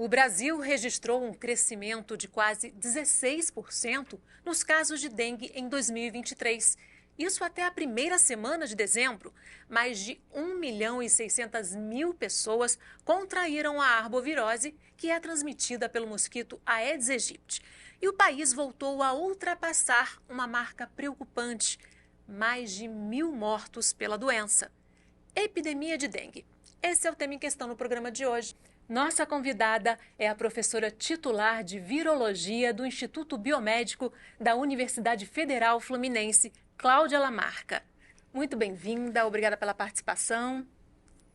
O Brasil registrou um crescimento de quase 16% nos casos de dengue em 2023. Isso até a primeira semana de dezembro. Mais de 1.600.000 pessoas contraíram a arbovirose, que é transmitida pelo mosquito Aedes aegypti. E o país voltou a ultrapassar uma marca preocupante: mais de 1.000 mortos pela doença. Epidemia de dengue. Esse é o tema em questão no programa de hoje. Nossa convidada é a professora titular de Virologia do Instituto Biomédico da Universidade Federal Fluminense, Cláudia Lamarca. Muito bem-vinda, obrigada pela participação.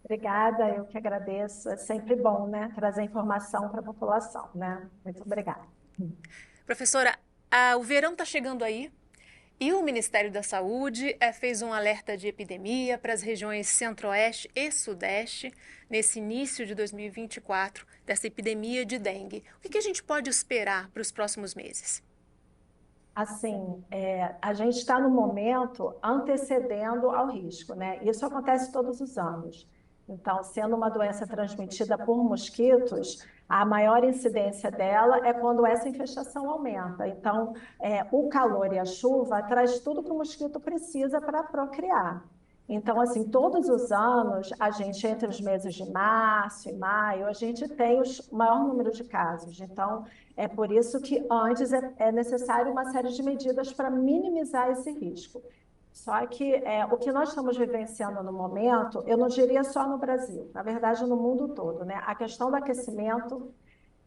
Obrigada, eu que agradeço. É sempre bom, né, trazer informação para a população, né? Muito obrigada. Professora, o verão está chegando aí e o Ministério da Saúde fez um alerta de epidemia para as regiões Centro-Oeste e Sudeste nesse início de 2024, dessa epidemia de dengue. O que a gente pode esperar para os próximos meses? Assim, a gente está no momento antecedendo ao risco, né? Isso acontece todos os anos. Então, sendo uma doença transmitida por mosquitos, a maior incidência dela é quando essa infestação aumenta. Então, o calor e a chuva traz tudo que o mosquito precisa para procriar. Então, assim, todos os anos, a gente, entre os meses de março e maio, a gente tem o maior número de casos. Então, é por isso que antes é necessário uma série de medidas para minimizar esse risco. Só que o que nós estamos vivenciando no momento, eu não diria só no Brasil, na verdade no mundo todo, né? A questão do aquecimento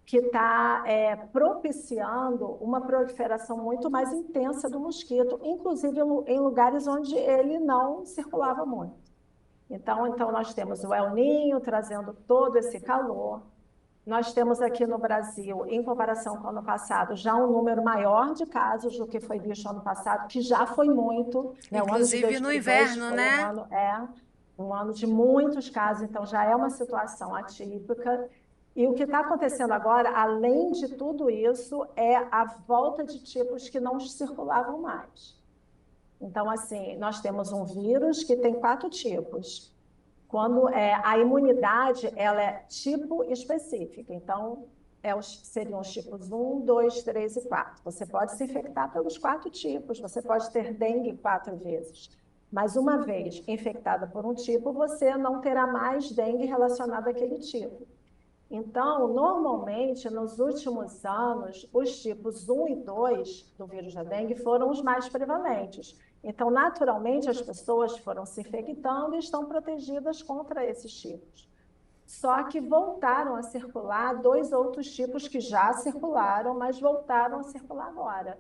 que está propiciando uma proliferação muito mais intensa do mosquito, inclusive em lugares onde ele não circulava muito. Então nós temos o El Niño trazendo todo esse calor. Nós temos aqui no Brasil, em comparação com o ano passado, já um número maior de casos do que foi visto ano passado, que já foi muito, né? O ano de Inclusive no 2002 inverno, foi né? um ano de muitos casos, então já é uma situação atípica. E o que está acontecendo agora, além de tudo isso, é a volta de tipos que não circulavam mais. Então, assim, nós temos um vírus que tem 4 tipos. Quando a imunidade ela é tipo específica, então seriam os tipos 1, 2, 3 e 4. Você pode se infectar pelos 4 tipos, você pode ter dengue 4 vezes, mas uma vez infectada por um tipo, você não terá mais dengue relacionada àquele tipo. Então, normalmente, nos últimos anos, os tipos 1 e 2 do vírus da dengue foram os mais prevalentes. Então, naturalmente, as pessoas foram se infectando e estão protegidas contra esses tipos. Só que voltaram a circular 2 outros tipos que já circularam, mas voltaram a circular agora.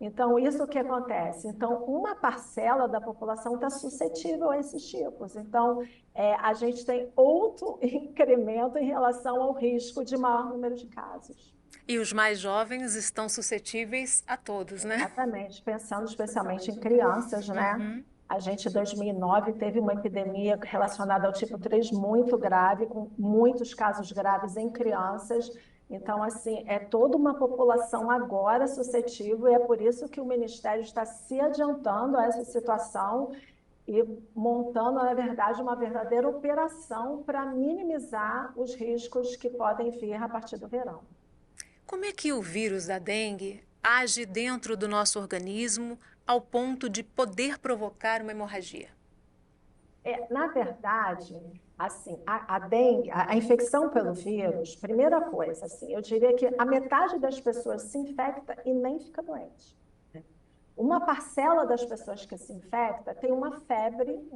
Então, isso que acontece? Então, uma parcela da população está suscetível a esses tipos. Então, a gente tem outro incremento em relação ao risco de maior número de casos. E os mais jovens estão suscetíveis a todos, né? Exatamente, pensando especialmente em crianças, né? Uhum. A gente, em 2009, teve uma epidemia relacionada ao tipo 3 muito grave, com muitos casos graves em crianças. Então, assim, é toda uma população agora suscetível e é por isso que o Ministério está se adiantando a essa situação e montando, na verdade, uma verdadeira operação para minimizar os riscos que podem vir a partir do verão. Como é que o vírus da dengue age dentro do nosso organismo ao ponto de poder provocar uma hemorragia? Na verdade, assim, a dengue, a infecção pelo vírus, primeira coisa, assim, eu diria que a metade das pessoas se infecta e nem fica doente. Uma parcela das pessoas que se infecta tem uma febre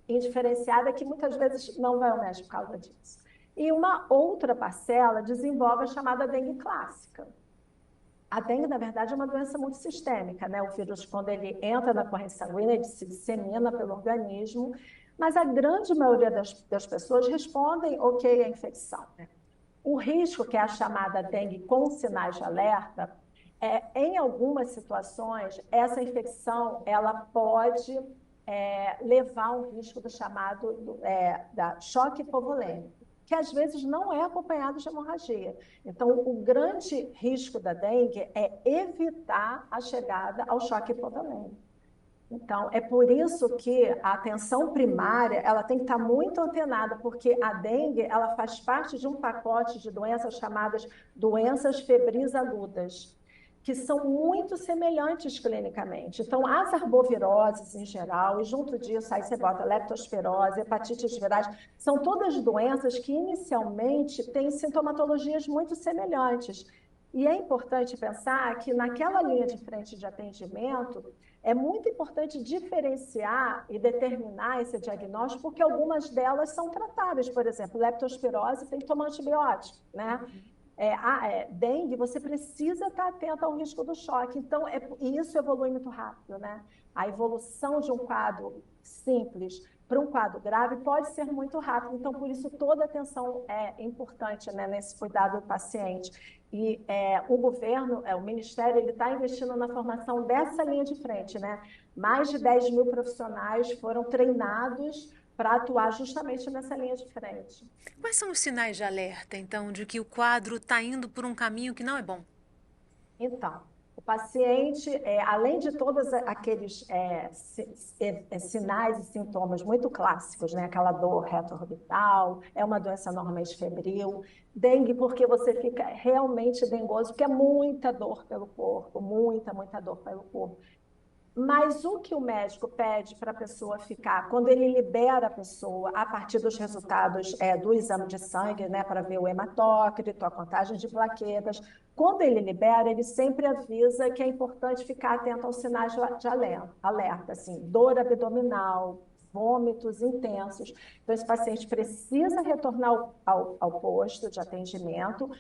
indiferenciada que muitas vezes não vai ao médico por causa disso. E uma outra parcela desenvolve a chamada dengue clássica. A dengue, na verdade, é uma doença multissistêmica, né? O vírus, quando ele entra na corrente sanguínea, ele se dissemina pelo organismo, mas a grande maioria das pessoas respondem ok à infecção, né? O risco, que é a chamada dengue com sinais de alerta, em algumas situações, essa infecção ela pode levar a um risco do chamado da choque hipovolêmico, que às vezes não é acompanhado de hemorragia. Então, o grande risco da dengue é evitar a chegada ao choque hipovolêmico. Então, é por isso que a atenção primária ela tem que estar muito antenada, porque a dengue ela faz parte de um pacote de doenças chamadas doenças febris agudas, que são muito semelhantes clinicamente. Então, as arboviroses em geral, e junto disso aí você bota leptospirose, hepatites virais, são todas doenças que inicialmente têm sintomatologias muito semelhantes. E é importante pensar que naquela linha de frente de atendimento, é muito importante diferenciar e determinar esse diagnóstico, porque algumas delas são tratáveis. Por exemplo, leptospirose tem que tomar antibiótico, né? Dengue, você precisa estar atento ao risco do choque. Então, e isso evolui muito rápido, né? A evolução de um quadro simples para um quadro grave pode ser muito rápido. Então, por isso, toda atenção é importante, né, nesse cuidado do paciente. E o governo, o Ministério, ele está investindo na formação dessa linha de frente, né? Mais de 10 mil profissionais foram treinados para atuar justamente nessa linha de frente. Quais são os sinais de alerta, então, de que o quadro está indo por um caminho que não é bom? Então, o paciente, além de todos aqueles sinais e sintomas muito clássicos, né? Aquela dor retroorbital, é uma doença normalmente febril, dengue porque você fica realmente dengoso, porque é muita dor pelo corpo, muita dor pelo corpo. Mas o que o médico pede para a pessoa ficar, quando ele libera a pessoa, a partir dos resultados do exame de sangue, né, para ver o hematócrito, a contagem de plaquetas, quando ele libera, ele sempre avisa que é importante ficar atento aos sinais de alerta, assim, dor abdominal, vômitos intensos. Então, esse paciente precisa retornar ao posto de atendimento,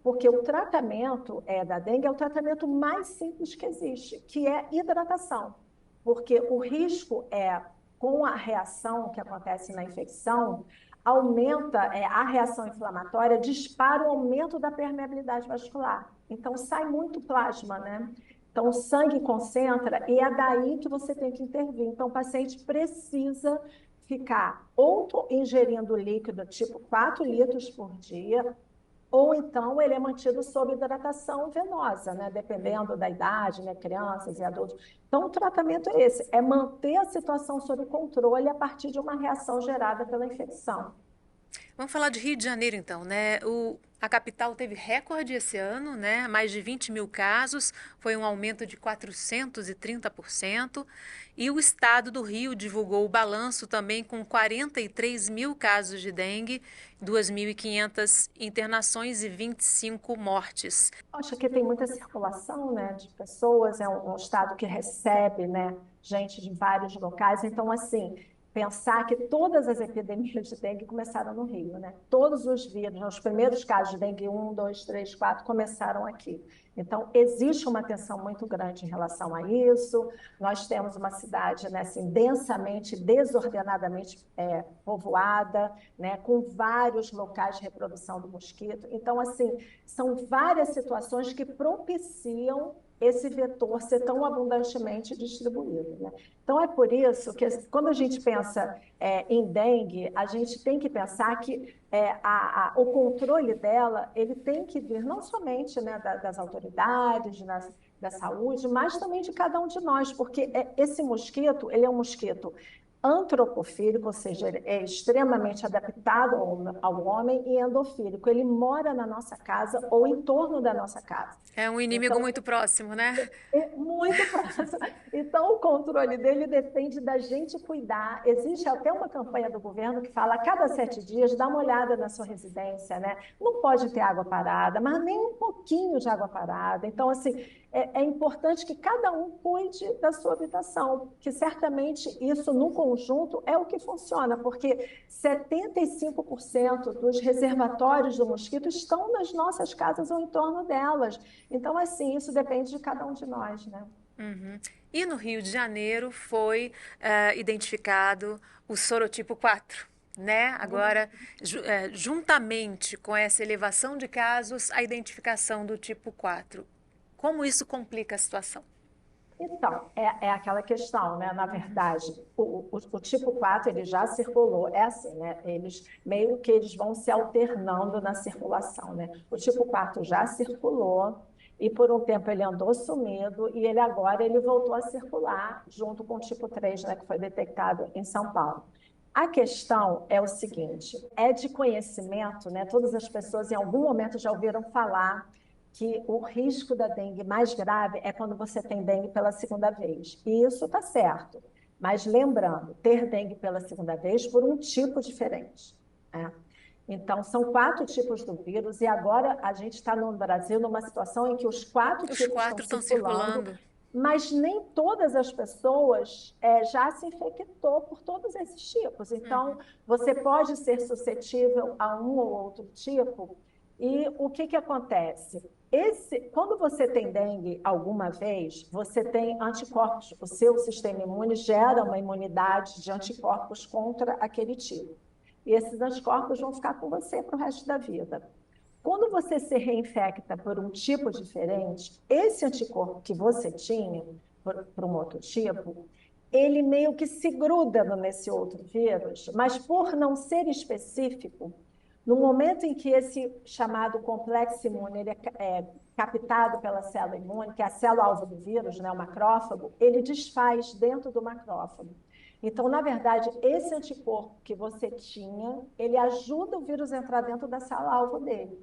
porque o tratamento da dengue é o tratamento mais simples que existe, que é hidratação. Porque o risco com a reação que acontece na infecção, aumenta a reação inflamatória, dispara o aumento da permeabilidade vascular. Então, sai muito plasma, né? Então, o sangue concentra e é daí que você tem que intervir. Então, o paciente precisa ficar ou ingerindo líquido tipo 4 litros por dia, ou então ele é mantido sob hidratação venosa, né? Dependendo da idade, né? Crianças e adultos. Então, o tratamento é esse, é manter a situação sob controle a partir de uma reação gerada pela infecção. Vamos falar de Rio de Janeiro, então, né? A capital teve recorde esse ano, né? Mais de 20 mil casos, foi um aumento de 430%. E o estado do Rio divulgou o balanço também com 43 mil casos de dengue, 2.500 internações e 25 mortes. Acho que tem muita circulação, né, de pessoas, é um estado que recebe, né, gente de vários locais. Então, assim, pensar que todas as epidemias de dengue começaram no Rio, né? Todos os vírus, os primeiros casos de dengue 1, 2, 3, 4 começaram aqui. Então, existe uma atenção muito grande em relação a isso. Nós temos uma cidade, né, assim, densamente, desordenadamente povoada, né, com vários locais de reprodução do mosquito. Então, assim, são várias situações que propiciam esse vetor ser tão abundantemente distribuído, né? Então, é por isso que, quando a gente pensa em dengue, a gente tem que pensar que o controle dela ele tem que vir não somente, né, das autoridades, da saúde, mas também de cada um de nós, porque esse mosquito, ele é um mosquito antropofílico, ou seja, ele é extremamente adaptado ao homem, e endofílico. Ele mora na nossa casa ou em torno da nossa casa. É um inimigo muito próximo, né? Muito próximo. Então, o controle dele depende da gente cuidar. Existe até uma campanha do governo que fala a cada 7 dias, dá uma olhada na sua residência, né? Não pode ter água parada, mas nem um pouquinho de água parada. Então, assim, é importante que cada um cuide da sua habitação, que certamente isso, no conjunto, é o que funciona, porque 75% dos reservatórios do mosquito estão nas nossas casas ou em torno delas. Então, assim, isso depende de cada um de nós, né? Uhum. E no Rio de Janeiro foi identificado o sorotipo 4, né? Agora, juntamente com essa elevação de casos, a identificação do tipo 4. Como isso complica a situação? Então, é aquela questão, né? Na verdade, o tipo 4 ele já circulou, é assim, né? Meio que eles vão se alternando na circulação, né? O tipo 4 já circulou, e por um tempo ele andou sumido, e ele voltou a circular junto com o tipo 3, né, que foi detectado em São Paulo. A questão é o seguinte, é de conhecimento, né? Todas as pessoas em algum momento já ouviram falar que o risco da dengue mais grave é quando você tem dengue pela segunda vez. E isso está certo. Mas lembrando, ter dengue pela segunda vez por um tipo diferente, né? Então, são 4 tipos do vírus, e agora a gente está no Brasil numa situação em que os 4 Os tipos estão 4 estão circulando, circulando. mas nem todas as pessoas já se infectou por todos esses tipos. Então, você pode ser suscetível a um ou outro tipo. E o que acontece? Quando você tem dengue alguma vez, você tem anticorpos, o seu sistema imune gera uma imunidade de anticorpos contra aquele tipo. E esses anticorpos vão ficar com você para o resto da vida. Quando você se reinfecta por um tipo diferente, esse anticorpo que você tinha, por um outro tipo, ele meio que se gruda nesse outro vírus, mas por não ser específico, no momento em que esse chamado complexo imune ele é captado pela célula imune, que é a célula-alvo do vírus, né, o macrófago, ele desfaz dentro do macrófago. Então, na verdade, esse anticorpo que você tinha, ele ajuda o vírus a entrar dentro da célula-alvo dele.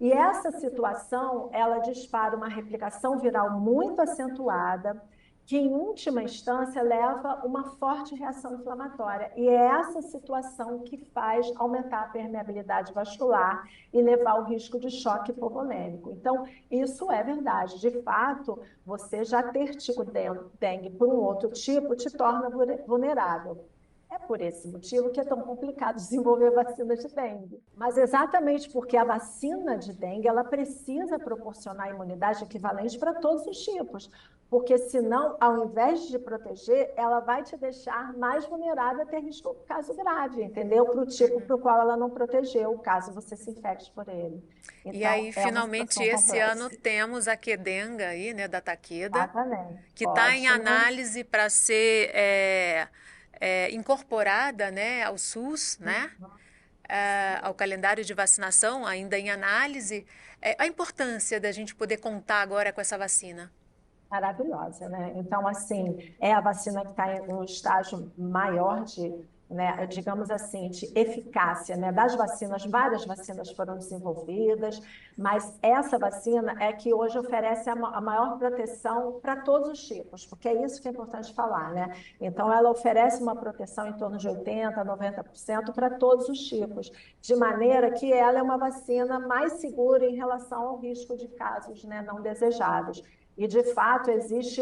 E essa situação, ela dispara uma replicação viral muito acentuada, que em última instância leva uma forte reação inflamatória. E é essa situação que faz aumentar a permeabilidade vascular e levar ao risco de choque hipovolêmico. Então, isso é verdade. De fato, você já ter tido dengue por um outro tipo te torna vulnerável. É por esse motivo que é tão complicado desenvolver vacina de dengue. Mas exatamente porque a vacina de dengue ela precisa proporcionar imunidade equivalente para todos os tipos. Porque senão, ao invés de proteger, ela vai te deixar mais vulnerável a ter risco caso grave, entendeu? Para o tipo para o qual ela não protegeu, caso você se infecte por ele. Então, E aí, é uma finalmente, situação esse ano complexa. temos a Quedenga aí, né, da Taqueda, Exatamente. que está em Ótimo. análise para ser incorporada, né, ao SUS, né, ao calendário de vacinação, ainda em análise. A importância da gente poder contar agora com essa vacina. Maravilhosa, né? Então, assim, é a vacina que está em um estágio maior de, né, digamos assim, de eficácia, né? Das vacinas, várias vacinas foram desenvolvidas, mas essa vacina é que hoje oferece a maior proteção para todos os tipos, porque é isso que é importante falar, né? Então, ela oferece uma proteção em torno de 80%, 90% para todos os tipos, de maneira que ela é uma vacina mais segura em relação ao risco de casos, né, não desejados. E, de fato, existe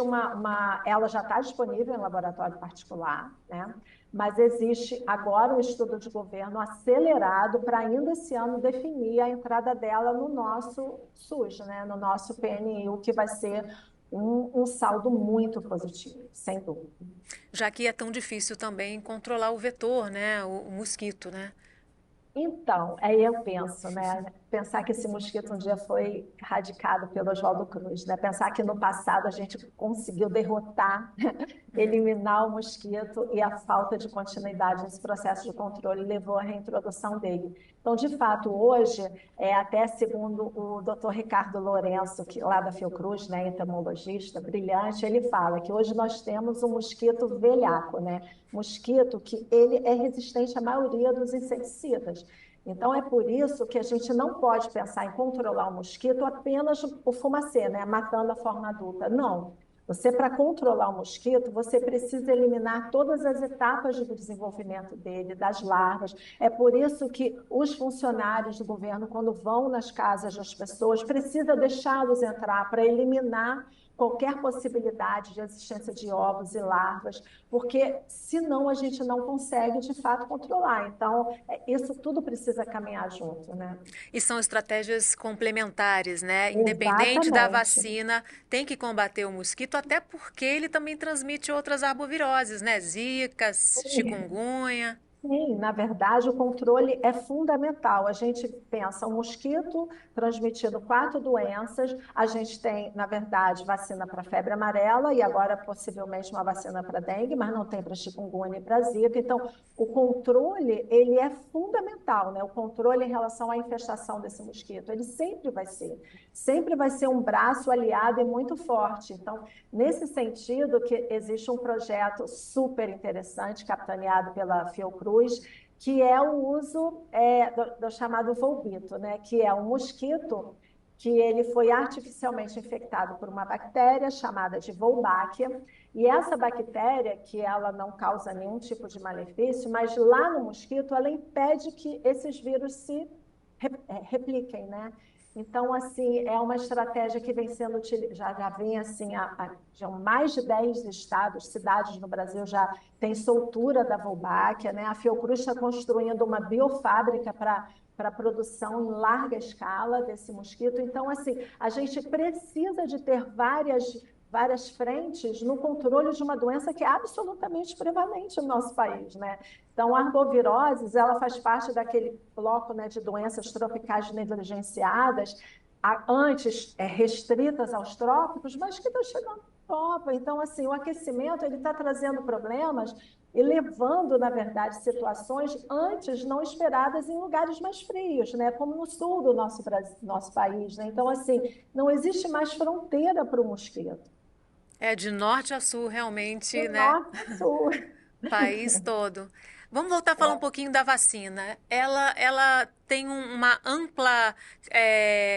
ela já está disponível em laboratório particular, né? Mas existe agora um estudo de governo acelerado para ainda esse ano definir a entrada dela no nosso SUS, né? No nosso PNI, o que vai ser um saldo muito positivo, sem dúvida. Já que é tão difícil também controlar o vetor, né, o mosquito, né? Então, aí eu penso, né? Pensar que esse mosquito um dia foi erradicado pelo Oswaldo Cruz, né? Pensar que no passado a gente conseguiu derrotar, eliminar o mosquito e a falta de continuidade nesse processo de controle levou à reintrodução dele. Então, de fato, hoje, até segundo o Dr. Ricardo Lourenço, que lá da Fiocruz, né, entomologista brilhante, ele fala que hoje nós temos um mosquito velhaco, né? Mosquito que ele é resistente à maioria dos inseticidas. Então, é por isso que a gente não pode pensar em controlar o mosquito apenas o fumacê, né? Matando a forma adulta. Não. Você, para controlar o mosquito, você precisa eliminar todas as etapas do desenvolvimento dele, das larvas. É por isso que os funcionários do governo, quando vão nas casas das pessoas, precisa deixá-los entrar para eliminar qualquer possibilidade de existência de ovos e larvas, porque senão a gente não consegue de fato controlar. Então, isso tudo precisa caminhar junto, né? E são estratégias complementares, né? Independente da Exatamente. vacina, tem que combater o mosquito, até porque ele também transmite outras arboviroses, né? Zika, chikungunya. Sim, na verdade, o controle é fundamental. A gente pensa, um mosquito transmitindo 4 doenças, a gente tem, na verdade, vacina para febre amarela e agora possivelmente uma vacina para dengue, mas não tem para chikungunya e para zika. Então, o controle, ele é fundamental, né? O controle em relação à infestação desse mosquito, ele sempre vai ser um braço aliado e muito forte. Então, nesse sentido, que existe um projeto super interessante, capitaneado pela Fiocruz, que é o uso do chamado volbito, né? Que é um mosquito que ele foi artificialmente infectado por uma bactéria chamada de Wolbachia, e essa bactéria, que ela não causa nenhum tipo de malefício, mas lá no mosquito ela impede que esses vírus se repliquem, né? Então, assim, é uma estratégia que vem sendo utilizada, já vem assim, já mais de 10 estados, cidades no Brasil já tem soltura da Wolbachia, né? A Fiocruz está construindo uma biofábrica para a produção em larga escala desse mosquito. Então, assim, a gente precisa de ter várias frentes no controle de uma doença que é absolutamente prevalente no nosso país, né? Então, a arbovirose, ela faz parte daquele bloco, né, de doenças tropicais negligenciadas, antes restritas aos trópicos, mas que estão chegando à Europa. Então, assim, o aquecimento ele está trazendo problemas e levando, na verdade, situações antes não esperadas em lugares mais frios, né? Como no sul do nosso país, né? Então, assim, não existe mais fronteira para o mosquito. É de norte a sul, realmente, Do né? norte ao sul. País todo. Vamos voltar a falar um pouquinho da vacina. Ela tem uma ampla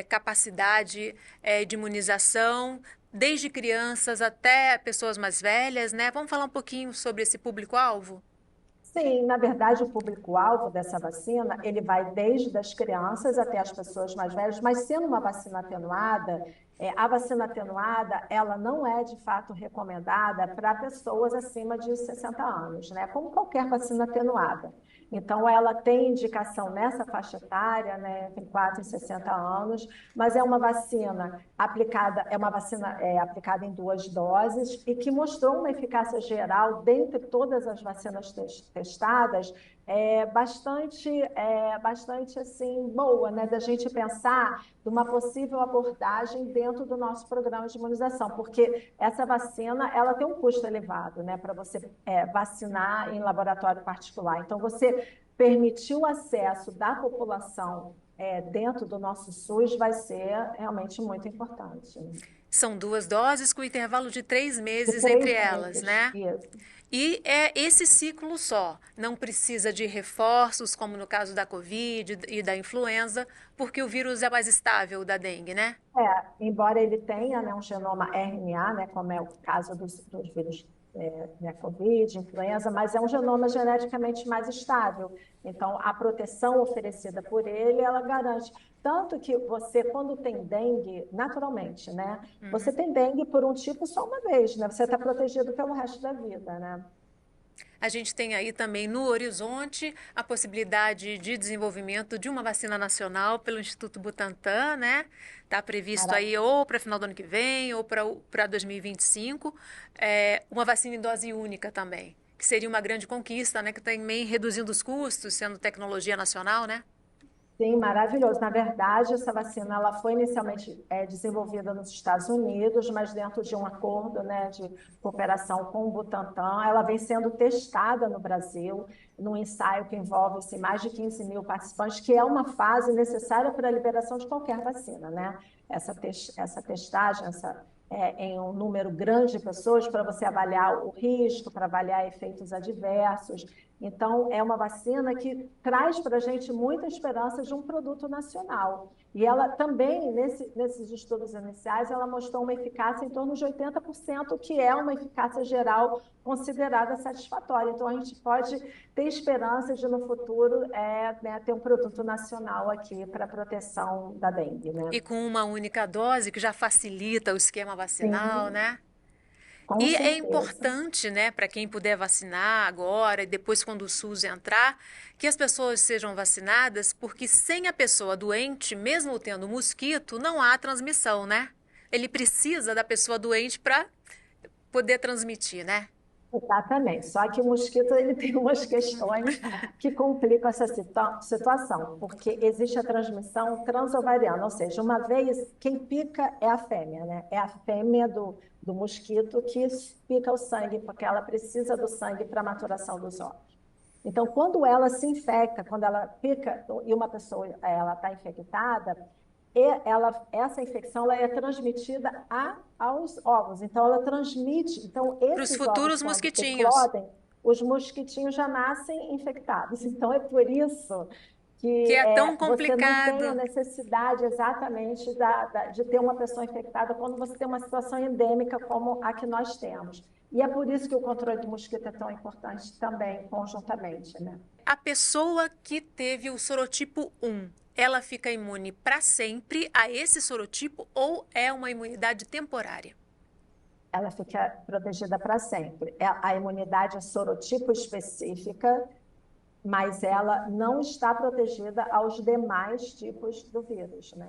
capacidade de imunização, desde crianças até pessoas mais velhas, né? Vamos falar um pouquinho sobre esse público-alvo? Sim, na verdade, o público-alvo dessa vacina, ele vai desde as crianças até as pessoas mais velhas, mas sendo uma vacina atenuada, a vacina atenuada, ela não é de fato recomendada para pessoas acima de 60 anos, né? Como qualquer vacina atenuada. Então, ela tem indicação nessa faixa etária, né, entre 4 e 60 anos, mas é uma vacina aplicada, aplicada em 2 doses e que mostrou uma eficácia geral dentre todas as vacinas testadas, bastante assim boa, né, da gente pensar de uma possível abordagem dentro do nosso programa de imunização, porque essa vacina ela tem um custo elevado, né, para você vacinar em laboratório particular. Então, você permitir o acesso da população dentro do nosso SUS vai ser realmente muito importante. São 2 doses com intervalo de 3 meses De entre 3 meses, elas, né? isso. E é esse ciclo só. Não precisa de reforços, como no caso da Covid e da influenza, porque o vírus é mais estável da dengue, né? Embora ele tenha, né, um genoma RNA, né, como é o caso dos vírus né, Covid, influenza, mas é um genoma geneticamente mais estável. Então, a proteção oferecida por ele, ela garante. Tanto que você, quando tem dengue, naturalmente, né, você tem dengue por um tipo só uma vez, né? Você está protegido pelo resto da vida, né? A gente tem aí também no horizonte a possibilidade de desenvolvimento de uma vacina nacional pelo Instituto Butantan, né? Está previsto aí ou para final do ano que vem ou para 2025, uma vacina em dose única também, que seria uma grande conquista, né? Que também reduzindo os custos, sendo tecnologia nacional, né? Sim, maravilhoso. Na verdade, essa vacina ela foi inicialmente desenvolvida nos Estados Unidos, mas dentro de um acordo, né, de cooperação com o Butantan, ela vem sendo testada no Brasil, num ensaio que envolve assim, mais de 15 mil participantes, que é uma fase necessária para a liberação de qualquer vacina, né? Essa testagem, em um número grande de pessoas para você avaliar o risco, para avaliar efeitos adversos. Então, é uma vacina que traz para a gente muita esperança de um produto nacional. E ela também, nesses estudos iniciais, ela mostrou uma eficácia em torno de 80%, que é uma eficácia geral considerada satisfatória. Então, a gente pode ter esperança de, no futuro, né, ter um produto nacional aqui para a proteção da dengue, né? E com uma única dose, que já facilita o esquema vacinal, Sim, né? com E é certeza. importante, né, para quem puder vacinar agora e depois quando o SUS entrar, que as pessoas sejam vacinadas, porque sem a pessoa doente, mesmo tendo mosquito, não há transmissão, né? Ele precisa da pessoa doente para poder transmitir, né? Exatamente. Só que o mosquito ele tem umas questões que complicam essa situação, porque existe a transmissão transovariana, ou seja, uma vez quem pica é a fêmea, né? É a fêmea do mosquito que pica o sangue, porque ela precisa do sangue para a maturação dos ovos. Então, quando ela se infecta, quando ela pica e uma pessoa ela está infectada, essa infecção ela é transmitida aos ovos. Então, ela transmite. Então, Para os esses ovos, futuros quando mosquitinhos. eclodem, os mosquitinhos já nascem infectados. Então, é por isso Que que é tão você não tem a complicado. necessidade exatamente de ter uma pessoa infectada quando você tem uma situação endêmica como a que nós temos. E é por isso que o controle do mosquito é tão importante também, conjuntamente, né? A pessoa que teve o sorotipo 1, ela fica imune para sempre a esse sorotipo ou é uma imunidade temporária? Ela fica protegida para sempre. A imunidade é sorotipo específica, mas ela não está protegida aos demais tipos do vírus, né?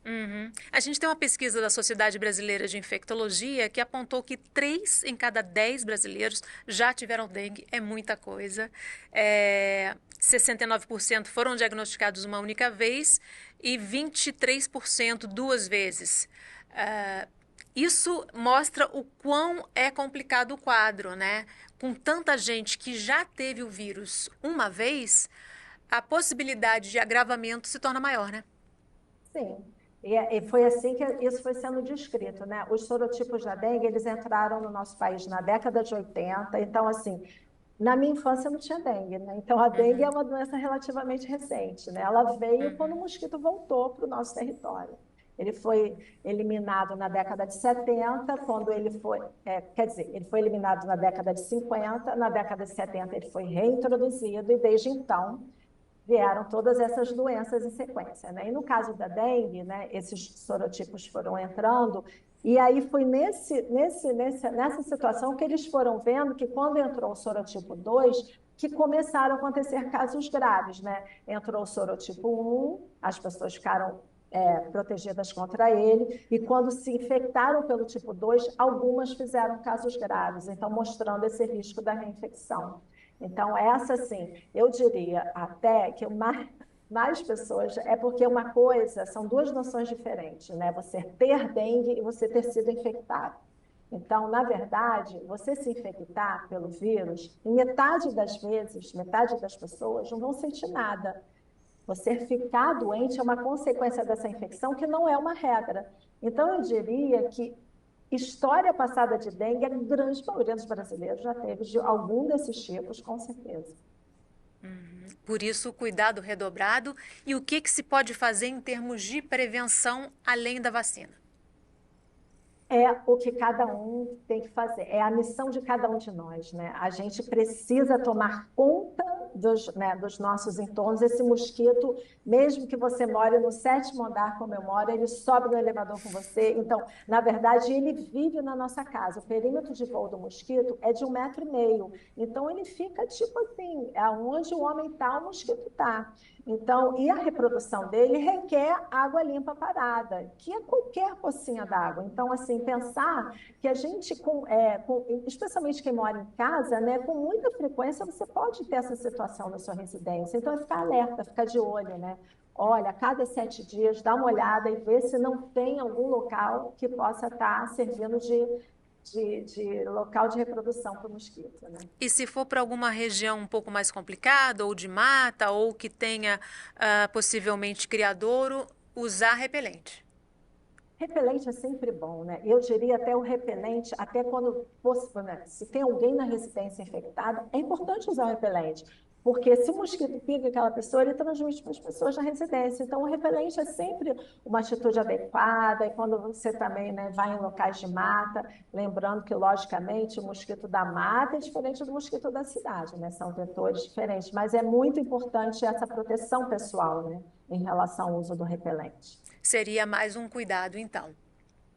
Uhum. A gente tem uma pesquisa da Sociedade Brasileira de Infectologia que apontou que 3 em cada 10 brasileiros já tiveram dengue, é muita coisa. 69% foram diagnosticados uma única vez e 23% duas vezes. Isso mostra o quão é complicado o quadro, né? Com tanta gente que já teve o vírus uma vez, a possibilidade de agravamento se torna maior, né? Sim. E foi assim que isso foi sendo descrito, né? Os sorotipos da dengue, eles entraram no nosso país na década de 80. Então, assim, na minha infância não tinha dengue, né? Então, a dengue é Uhum, uma doença relativamente recente, né? Ela veio quando o uhum. mosquito voltou para o nosso território. Ele foi eliminado na década de 70, quando ele foi, quer dizer, ele foi eliminado na década de 50, na década de 70 ele foi reintroduzido e desde então vieram todas essas doenças em sequência, né? E no caso da dengue, né, esses sorotipos foram entrando, e aí foi nessa situação que eles foram vendo que quando entrou o sorotipo 2, que começaram a acontecer casos graves, né? Entrou o sorotipo 1, as pessoas ficaram protegidas contra ele, e quando se infectaram pelo tipo 2, algumas fizeram casos graves, então mostrando esse risco da reinfecção. Então, essa sim, eu diria até que mais pessoas, é porque uma coisa, são duas noções diferentes, né? Você ter dengue e você ter sido infectado. Então, na verdade, você se infectar pelo vírus, em metade das vezes, metade das pessoas não vão sentir nada. Você ficar doente é uma consequência dessa infecção que não é uma regra. Então, eu diria que história passada de dengue, a grande maioria dos brasileiros já teve de algum desses tipos, com certeza. Por isso, o cuidado redobrado. E o que se pode fazer em termos de prevenção além da vacina? É o que cada um tem que fazer, é a missão de cada um de nós, né? A gente precisa tomar conta dos nossos entornos. Esse mosquito, mesmo que você more no 7º andar, como eu moro, ele sobe no elevador com você. Então, na verdade, ele vive na nossa casa. O perímetro de voo do mosquito é de 1,5 m. Então, ele fica tipo assim, aonde o homem está, o mosquito está. Então, e a reprodução dele requer água limpa parada, que é qualquer pocinha d'água. Então, assim, pensar que a gente, especialmente quem mora em casa, né, com muita frequência você pode ter essa situação na sua residência. Então, é ficar alerta, ficar de olho, né? Olha, a cada 7 dias, dá uma olhada e vê se não tem algum local que possa estar servindo de local de reprodução para o mosquito, né? E se for para alguma região um pouco mais complicada, ou de mata, ou que tenha possivelmente criadouro, usar repelente. Repelente é sempre bom, né? Eu diria até o repelente, até quando fosse, né, se tem alguém na residência infectada, é importante usar o repelente, porque se o mosquito pica aquela pessoa, ele transmite para as pessoas na residência. Então, o repelente é sempre uma atitude adequada, e quando você também, né, vai em locais de mata, lembrando que, logicamente, o mosquito da mata é diferente do mosquito da cidade, né? São vetores diferentes, mas é muito importante essa proteção pessoal, né, em relação ao uso do repelente. Seria mais um cuidado, então.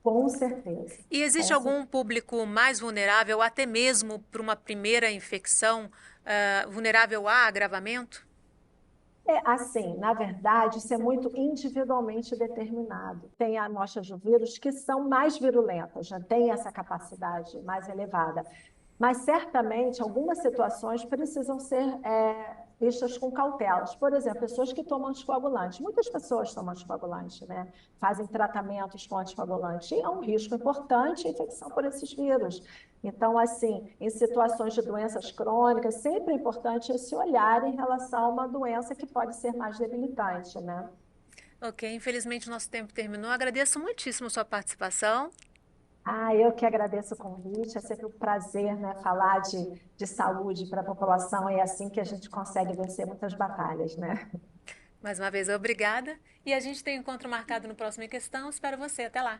Com certeza, E existe com algum certeza. público mais vulnerável, até mesmo para uma primeira infecção, vulnerável a agravamento? É assim, na verdade, isso é muito individualmente determinado. Tem amostras de vírus que são mais virulentas, já têm essa capacidade mais elevada. Mas certamente algumas situações precisam ser vistas com cautelas. Por exemplo, pessoas que tomam anticoagulante. Muitas pessoas tomam anticoagulante, né? Fazem tratamentos com anticoagulante. E é um risco importante a infecção por esses vírus. Então, assim, em situações de doenças crônicas, sempre é importante esse olhar em relação a uma doença que pode ser mais debilitante, né? Ok, infelizmente o nosso tempo terminou. Agradeço muitíssimo a sua participação. Eu que agradeço o convite, é sempre um prazer, né, falar de saúde para a população, é assim que a gente consegue vencer muitas batalhas, né? Mais uma vez, obrigada. E a gente tem um encontro marcado no próximo Em Questão. Espero você. Até lá.